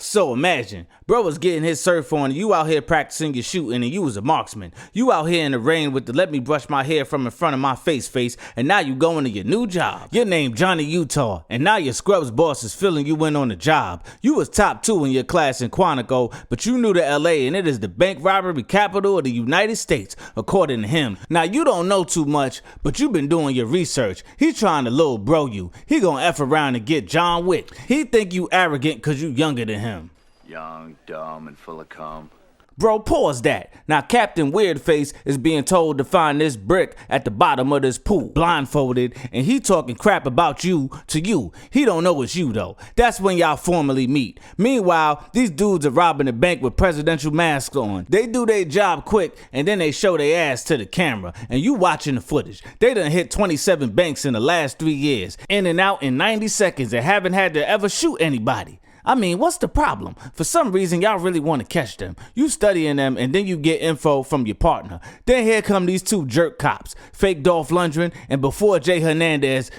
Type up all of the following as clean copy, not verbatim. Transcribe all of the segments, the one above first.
So imagine, bro was getting his surf on and you out here practicing your shooting and you was a marksman. You out here in the rain with the let me brush my hair from in front of my face and now you going to your new job. Your name Johnny Utah and now your scrubs boss is filling you in on the job. You was top 2 in your class in Quantico, but you knew to LA and it is the bank robbery capital of the United States, according to him. Now you don't know too much, but you been doing your research. He trying to little bro you. He gonna F around and get John Wick. He think you arrogant cause you younger than him. Young, dumb, and full of cum. Bro, pause that. Now Captain Weirdface is being told to find this brick at the bottom of this pool, blindfolded, and he talking crap about you to you. He don't know it's you though. That's when y'all formally meet. Meanwhile, these dudes are robbing the bank with presidential masks on. They do their job quick and then they show their ass to the camera and you watching the footage. They done hit 27 banks in the last 3 years, in and out in 90 seconds and haven't had to ever shoot anybody. I mean, what's the problem? For some reason, y'all really want to catch them. You studying them and then you get info from your partner. Then here come these 2 jerk cops, fake Dolph Lundgren and before Jay Hernandez.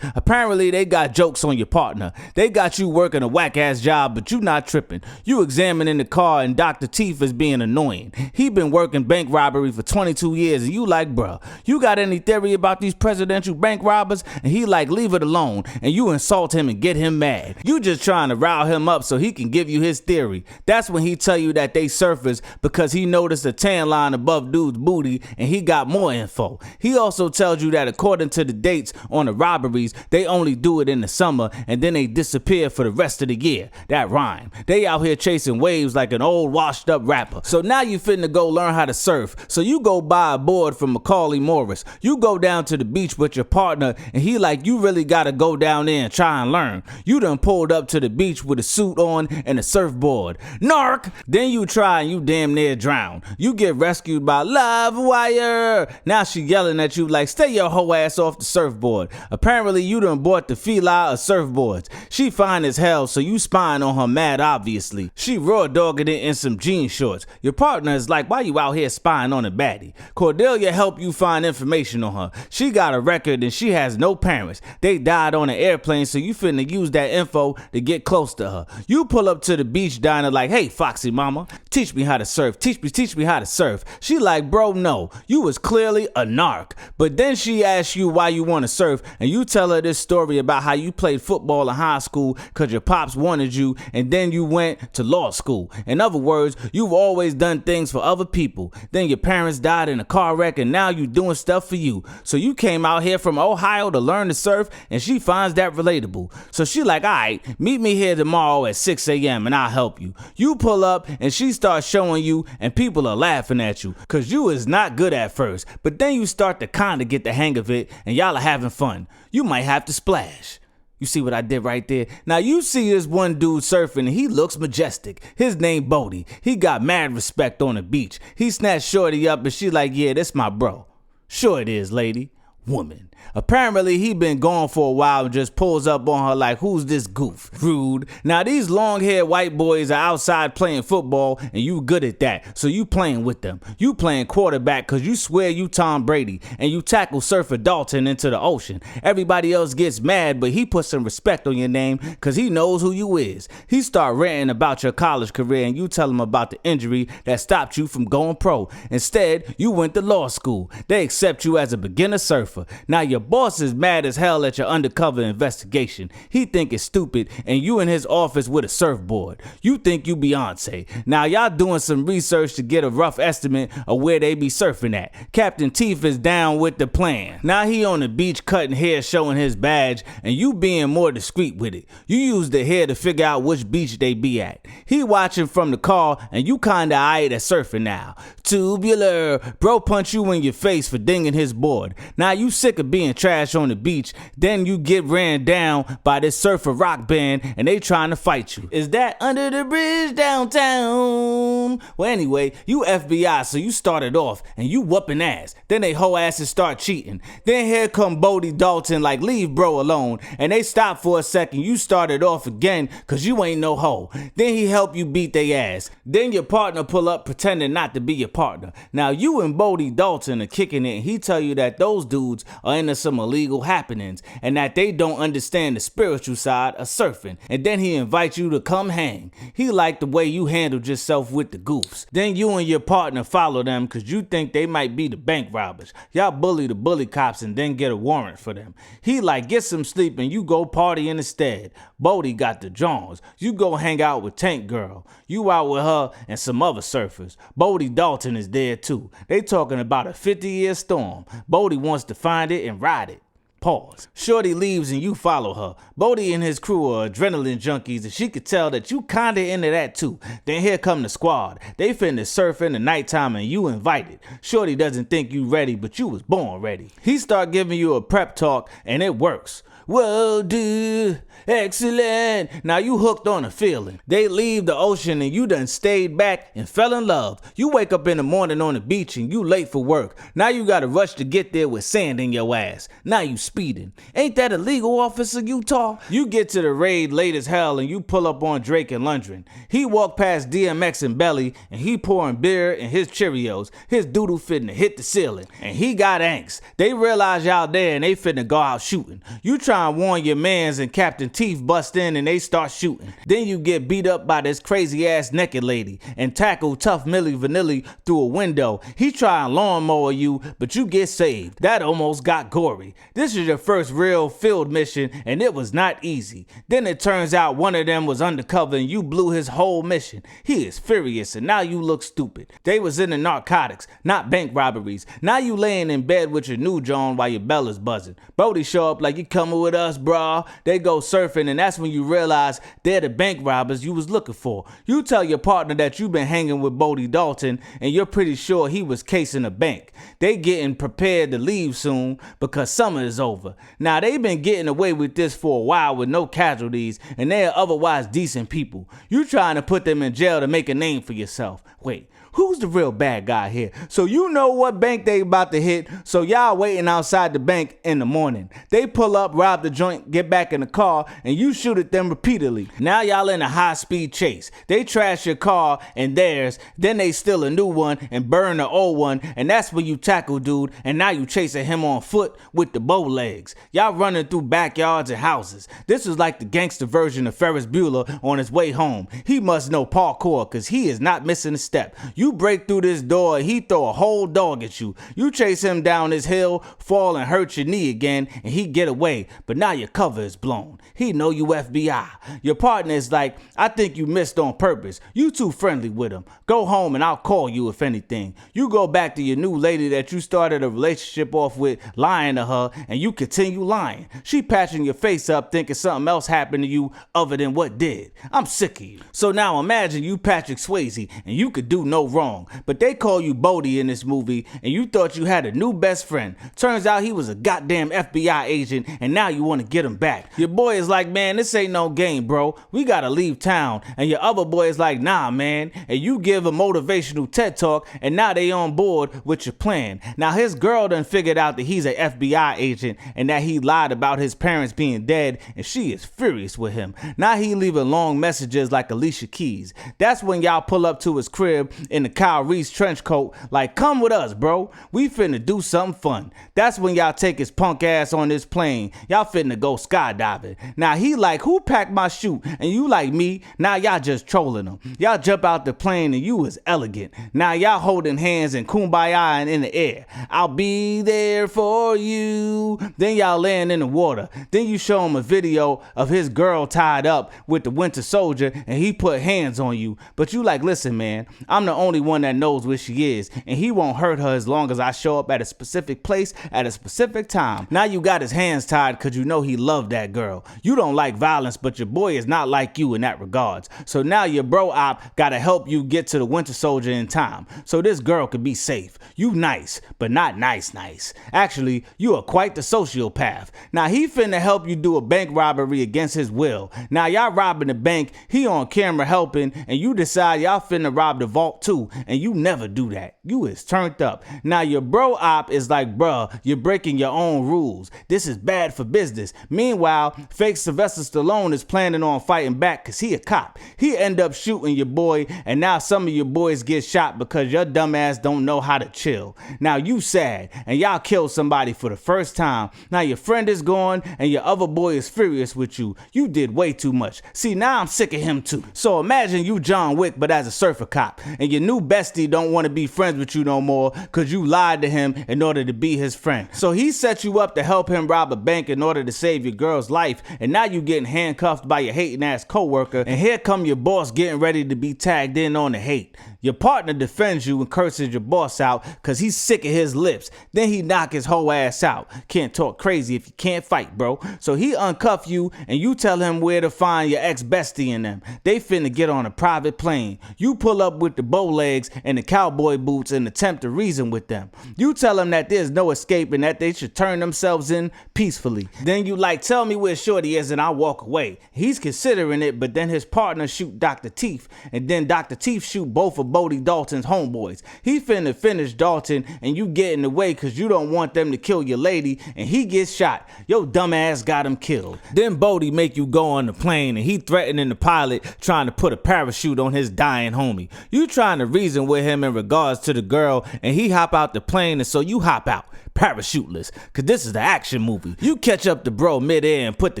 Apparently, they got jokes on your partner. They got you working a whack-ass job, but you not tripping. You examining the car and Dr. Teeth is being annoying. He been working bank robbery for 22 years and you like, bruh, you got any theory about these presidential bank robbers? And he like, leave it alone. And you insult him and get him mad. You just trying to rile him up so he can give you his theory. That's when he tell you that they surfers because he noticed a tan line above dude's booty and he got more info. He also tells you that according to the dates on the robberies, they only do it in the summer and then they disappear for the rest of the year. That rhyme. They out here chasing waves like an old washed up rapper. So now you finna go learn how to surf. So you go buy a board from Macaulay Morris. You go down to the beach with your partner and he like, you really gotta go down there and try and learn. You done pulled up to the beach with a suit on and a surfboard. Narc! Then you try and you damn near drown. You get rescued by Love Wire. Now she yelling at you like, stay your hoe ass off the surfboard. Apparently you done bought the fila of surfboards. She fine as hell, so you spying on her mad obviously. She raw dogging it in some jean shorts. Your partner is like, why you out here spying on a baddie? Cordelia help you find information on her. She got a record and she has no parents. They died on an airplane, so you finna use that info to get close to her. You pull up to the beach diner like, hey Foxy mama, teach me how to surf, teach me how to surf. She like, bro, no, you was clearly a narc. But then she asks you why you want to surf and you tell her this story about how you played football in high school cause your pops wanted you and then you went to law school. In other words, you've always done things for other people. Then your parents died in a car wreck and now you doing stuff for you. So you came out here from Ohio to learn to surf and she finds that relatable. So she like, alright, meet me here tomorrow at 6 a.m. and I'll help you. You pull up and she starts showing you and people are laughing at you cause you is not good at first, but then you start to kinda get the hang of it and y'all are having fun. You might have to splash. You see what I did right there? Now you see this one dude surfing and he looks majestic. His name Bodie. He got mad respect on the beach. He snatched Shorty up and she like, yeah, that's my bro. Sure it is, lady. Woman. Apparently he been gone for a while and just pulls up on her like, who's this goof? Rude. Now these long-haired white boys are outside playing football and you good at that, so you playing with them. You playing quarterback cause you swear you Tom Brady and you tackle Surfer Dalton into the ocean. Everybody else gets mad, but he puts some respect on your name cause he knows who you is. He start ranting about your college career and you tell him about the injury that stopped you from going pro. Instead, you went to law school. They accept you as a beginner surfer. Now your boss is mad as hell at your undercover investigation. He think it's stupid and you in his office with a surfboard. You think you Beyonce. Now y'all doing some research to get a rough estimate of where they be surfing at. Captain Teeth is down with the plan. Now he on the beach cutting hair showing his badge and you being more discreet with it. You use the hair to figure out which beach they be at. He watching from the car and you kinda eyed at surfing now. Tubular. Bro punch you in your face for dinging his board. Now you sick of being trash on the beach, then you get ran down by this surfer rock band and they trying to fight you. Is that under the bridge downtown? Well anyway, you FBI, so you started off and you whooping ass. Then they hoe asses start cheating. Then here come Bodie Dalton like, leave bro alone. And they stop for a second. You started off again cause you ain't no hoe. Then he help you beat they ass. Then your partner pull up pretending not to be your partner. Now you and Bodie Dalton are kicking it and he tell you that those dudes are into some illegal happenings and that they don't understand the spiritual side of surfing. And then he invites you to come hang. He liked the way you handled yourself with the goofs. Then you and your partner follow them cause you think they might be the bank robbers. Y'all bully the bully cops and then get a warrant for them. He like get some sleep and you go party instead. Bodie got the Johns. You go hang out with Tank Girl. You out with her and some other surfers. Bodie Dalton is there too. They talking about a 50-year storm. Bodie wants to find it and ride it. Pause. Shorty leaves and you follow her. Bodie and his crew are adrenaline junkies and she could tell that you kinda into that too. Then here come the squad. They finna surf in the nighttime and you invited. Shorty doesn't think you ready, but you was born ready. He start giving you a prep talk and it works. Well, dude, excellent. Now you hooked on a feeling. They leave the ocean and you done stayed back and fell in love. You wake up in the morning on the beach and you late for work. Now you gotta rush to get there with sand in your ass. Now you speeding. Ain't that illegal, Officer Utah? You get to the raid late as hell and you pull up on Drake and Lundgren. He walk past DMX and Belly and he pouring beer and his Cheerios. His doodle finna hit the ceiling and he got angst. They realize y'all there and they finna go out shooting. You try and warn your mans and Captain Teeth bust in and they start shooting. Then you get beat up by this crazy ass naked lady and tackle tough Milli Vanilli through a window. He try and lawnmower you, but you get saved. That almost got gory. This is your first real field mission and it was not easy. Then it turns out one of them was undercover and you blew his whole mission. He is furious and now you look stupid. They was into narcotics, not bank robberies. Now you laying in bed with your new John while your bell is buzzing. Bodie show up like you coming with us, brah. They go surfing and that's when you realize they're the bank robbers you was looking for. You tell your partner that you've been hanging with Bodie Dalton and you're pretty sure he was casing a bank. They getting prepared to leave soon because summer is over. Now they been getting away with this for a while with no casualties and they are otherwise decent people. You trying to put them in jail to make a name for yourself. Wait, who's the real bad guy here? So you know what bank they about to hit, so y'all waiting outside the bank in the morning. They pull up, rob the joint, get back in the car, and you shoot at them repeatedly. Now y'all in a high-speed chase. They trash your car and theirs, then they steal a new one and burn the old one, and that's when you tackle dude, and now you chasing him on foot with the bow legs. Y'all running through backyards and houses. This is like the gangster version of Ferris Bueller on his way home. He must know parkour, cause he is not missing a step. You break through this door and he throw a whole dog at you. You chase him down this hill, fall and hurt your knee again, and he get away. But now your cover is blown. He know you FBI. Your partner is like, I think you missed on purpose. You too friendly with him. Go home and I'll call you if anything. You go back to your new lady that you started a relationship off with, lying to her, and you continue lying. She patching your face up thinking something else happened to you other than what did. I'm sick of you. So now imagine you Patrick Swayze and you could do no wrong, but they call you Bodie in this movie and you thought you had a new best friend. Turns out he was a goddamn FBI agent and now you want to get him back. Your boy is like, man, this ain't no game, bro. We gotta leave town. And your other boy is like, nah, man. And you give a motivational TED talk and now they on board with your plan. Now his girl done figured out that he's an FBI agent and that he lied about his parents being dead and she is furious with him. Now he leaving long messages like Alicia Keys. That's when y'all pull up to his crib in the Kyle Reese trench coat like, come with us, bro. We finna do something fun. That's when y'all take his punk ass on this plane. Y'all finna go skydiving. Now he like, who packed my chute? And you like, me. Now y'all just trolling him. Y'all jump out the plane and you was elegant. Now y'all holding hands and kumbaya and in the air. I'll be there for you. Then y'all land in the water. Then you show him a video of his girl tied up with the Winter Soldier and he put hands on you. But you like, listen, man, I'm the only one that knows where she is and he won't hurt her as long as I show up at a specific place at a specific time. Now you got his hands tied because you know he loved that girl. You don't like violence, but your boy is not like you in that regards. So now your bro op gotta help you get to the Winter Soldier in time so this girl could be safe. You nice, but not nice. Actually, you are quite the sociopath. Now he finna help you do a bank robbery against his will. Now y'all robbing the bank, he on camera helping, and you decide y'all finna rob the vault too. too, and you never do that. You is turned up. Now your bro op is like, bruh, you're breaking your own rules. This is bad for business. Meanwhile, fake Sylvester Stallone is planning on fighting back cause he a cop. He end up shooting your boy, and now some of your boys get shot because your dumb ass don't know how to chill. Now you sad, and y'all killed somebody for the first time. Now your friend is gone, and your other boy is furious with you. You did way too much. See, now I'm sick of him too. So imagine you John Wick, but as a surfer cop, and your new bestie don't want to be friends with you no more cause you lied to him in order to be his friend. So he set you up to help him rob a bank in order to save your girl's life, and now you getting handcuffed by your hating ass coworker, and here come your boss getting ready to be tagged in on the hate. Your partner defends you and curses your boss out cause he's sick of his lips. Then he knock his whole ass out. Can't talk crazy if you can't fight, bro. So he uncuff you and you tell him where to find your ex-bestie and them. They finna get on a private plane. You pull up with the bow legs and the cowboy boots and attempt to reason with them. You tell them that there's no escape and that they should turn themselves in peacefully. Then you like, tell me where Shorty is and I walk away. He's considering it, but then his partner shoot Dr. Teeth, and then Dr. Teeth shoot both of Bodie Dalton's homeboys. He finna finish Dalton and you get in the way cause you don't want them to kill your lady, and he gets shot. Your dumb ass got him killed. Then Bodie make you go on the plane and he threatening the pilot trying to put a parachute on his dying homie. You trying to reason with him in regards to the girl, and he hop out the plane, and so you hop out parachuteless cause this is the action movie. You catch up to bro midair and put the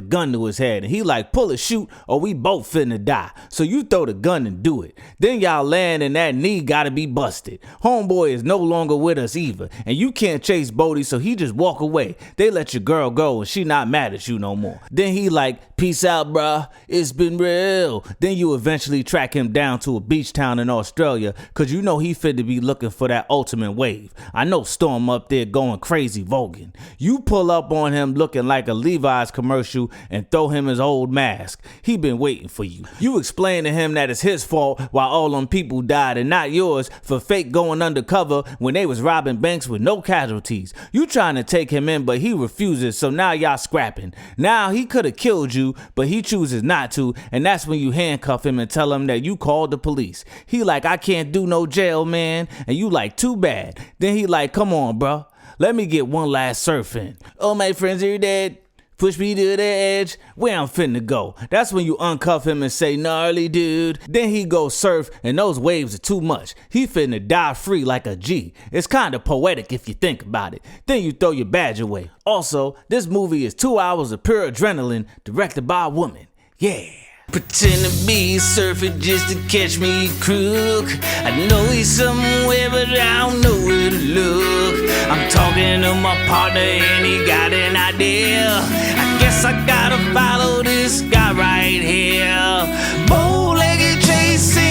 gun to his head, and he like, pull a shoot or we both finna die. So you throw the gun and do it. Then y'all land and that knee gotta be busted. Homeboy is no longer with us either, and you can't chase Bodie, so he just walk away. They let your girl go and she not mad at you no more. Then he like, peace out bruh, it's been real. Then you eventually track him down to a beach town in Australia cause you know he finna be looking for that ultimate wave. I know Storm up there going crazy voguing. You pull up on him looking like a Levi's commercial and throw him his old mask. He been waiting for you. You explain to him that it's his fault while all them people died and not yours for fake going undercover when they was robbing banks with no casualties. You trying to take him in, but he refuses, so now y'all scrapping. Now he could have killed you, but he chooses not to, and that's when you handcuff him and tell him that you called the police. He like, I can't do no jail, man, and you like, too bad. Then he like, come on, bro. Let me get one last surf in. All my friends are dead. Push me to the edge, where I'm finna go. That's when you uncuff him and say, gnarly dude. Then he go surf, and those waves are too much. He finna die free like a G. It's kinda poetic if you think about it. Then you throw your badge away. Also, this movie is 2 hours of pure adrenaline, directed by a woman. Yeah. Pretend to be surfing just to catch me a crook. I know he's somewhere, but I don't know where to look. I'm talking to my partner and he got an idea. I guess I gotta follow this guy right here. Bow-legged chasing.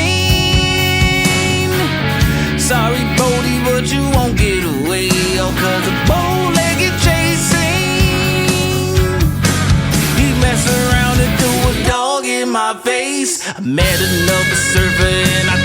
Sorry, Bodie, but you won't get away. Oh, cause a bow-legged chasing. He messed around and threw a dog in my face. I met another surfer and I